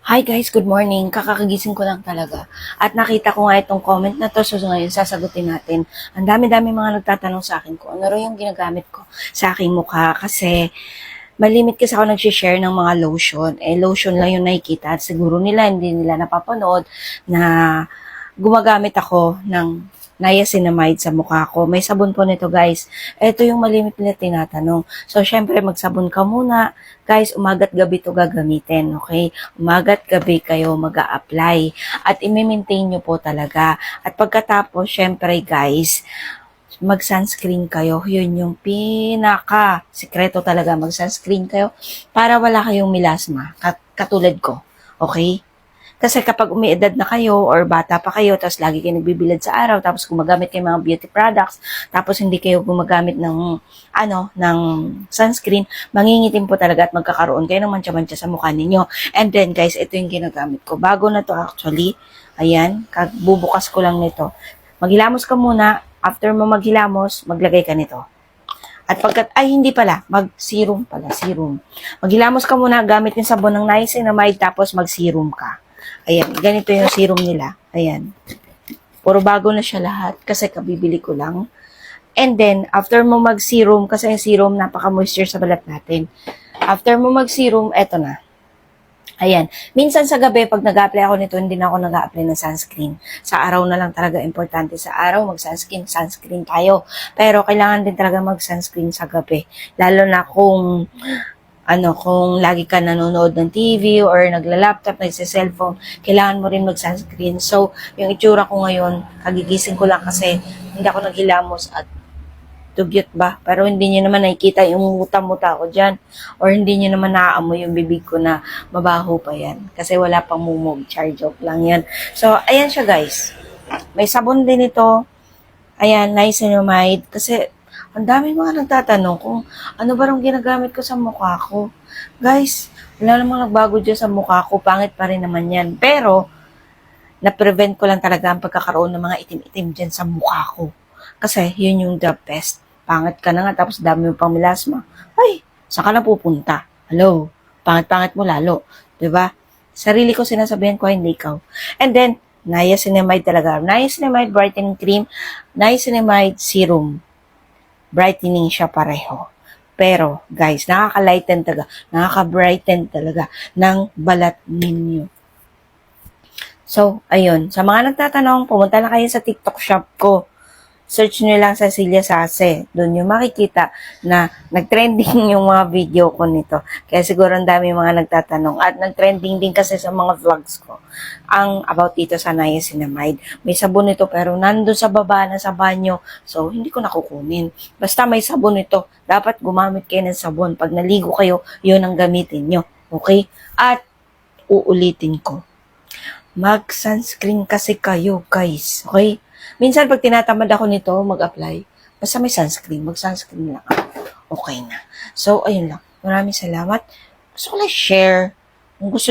Hi guys, good morning. Kakakagising ko lang talaga. At nakita ko nga itong comment na to, so ngayon sasagutin natin. Ang dami-dami mga nagtatanong sa akin kung ano rin yung ginagamit ko sa aking mukha. Kasi malimit kasi ako nag-share ng mga lotion. Lotion lang yung nakikita. At siguro hindi nila napapanood na gumagamit ako ng niacinamide sa mukha ko. May sabon po nito guys. Ito yung malimit nila tinatanong. So, syempre magsabon ka muna. Guys, umaga't gabi to gagamitin. Okay? Umaga't gabi kayo mag-a-apply. At i-maintain nyo po talaga. At pagkatapos, syempre guys, mag-sunscreen kayo. Yun yung sikreto talaga. Mag-sunscreen kayo para wala kayong milasma. Katulad ko. Okay? Kasi kapag umiedad na kayo or bata pa kayo, tapos lagi kayo nagbibilad sa araw, tapos gumagamit kayo mga beauty products, tapos hindi kayo gumagamit ng sunscreen, mangingitim po talaga at magkakaroon kayo ng mantsa-mantsa sa mukha ninyo. And then guys, ito yung ginagamit ko. Bago na to actually, ayan, bubukas ko lang nito. Maghilamos ka muna, after mo maghilamos, maglagay ka nito. At hindi pala, mag-serum pala, serum. Maghilamos ka muna gamit yung sabon ng niacinamide, tapos mag-serum ka. Ayan, ganito yung serum nila. Ayan. Puro bago na siya lahat kasi kabibili ko lang. And then, after mo mag-serum, kasi yung serum napaka-moisture sa balat natin. After mo mag-serum, eto na. Ayan. Minsan sa gabi, pag nag-apply ako nito, hindi na ako nag-apply ng sunscreen. Sa araw na lang talaga importante. Sa araw, sunscreen tayo. Pero kailangan din talaga mag-sunscreen sa gabi. Lalo na kung lagi ka nanonood ng TV or nagla-laptop, nagsa-cellphone, kailangan mo rin mag-sunscreen. So, yung itsura ko ngayon, kagigising ko lang kasi hindi ako naghilamos at dugyot ba? Pero hindi nyo naman nakikita yung muta-muta ko dyan. Or hindi nyo naman naaamoy yung bibig ko na mabaho pa yan. Kasi wala pang mumog. Char joke lang yan. So, ayan siya guys. May sabon din ito. Ayan, niacinamide. Kasi, ang dami mga nagtatanong kung ano ba rong ginagamit ko sa mukha ko. Guys, wala namang nagbago dyan sa mukha ko. Pangit pa rin naman yan. Pero, na-prevent ko lang talaga ang pagkakaroon ng mga itim-itim dyan sa mukha ko. Kasi, yun yung the best. Pangit ka na nga, tapos dami mo pang milasma. Ay, saan ka na pupunta? Hello? Pangit-pangit mo lalo. Diba? Sarili ko sinasabihan ko, hindi ikaw. And then, niacinamide talaga. Niacinamide brightening cream, niacinamide serum. Brightening siya pareho. Pero, guys, nakaka-brighten talaga ng balat ninyo. So, ayun. Sa mga nagtatanong, pumunta na kayo sa TikTok shop ko. Search nyo lang sa Cecilia Sase. Doon nyo makikita na nag-trending yung mga video ko nito. Kaya siguro ang dami mga nagtatanong. At nag-trending din kasi sa mga vlogs ko ang about dito sa niacinamide. May sabon ito pero nandun sa baba na sa banyo. So, hindi ko nakukunin. Basta may sabon ito. Dapat gumamit kayo ng sabon. Pag naligo kayo, yun ang gamitin nyo. Okay? At uulitin ko. Mag-sunscreen kasi kayo, guys. Okay? Minsan, pag tinatamad ako nito, mag-apply, basta may sunscreen, mag-sunscreen lang ako. Okay na. So, ayun lang. Maraming salamat. Gusto ko lang share. Kung gusto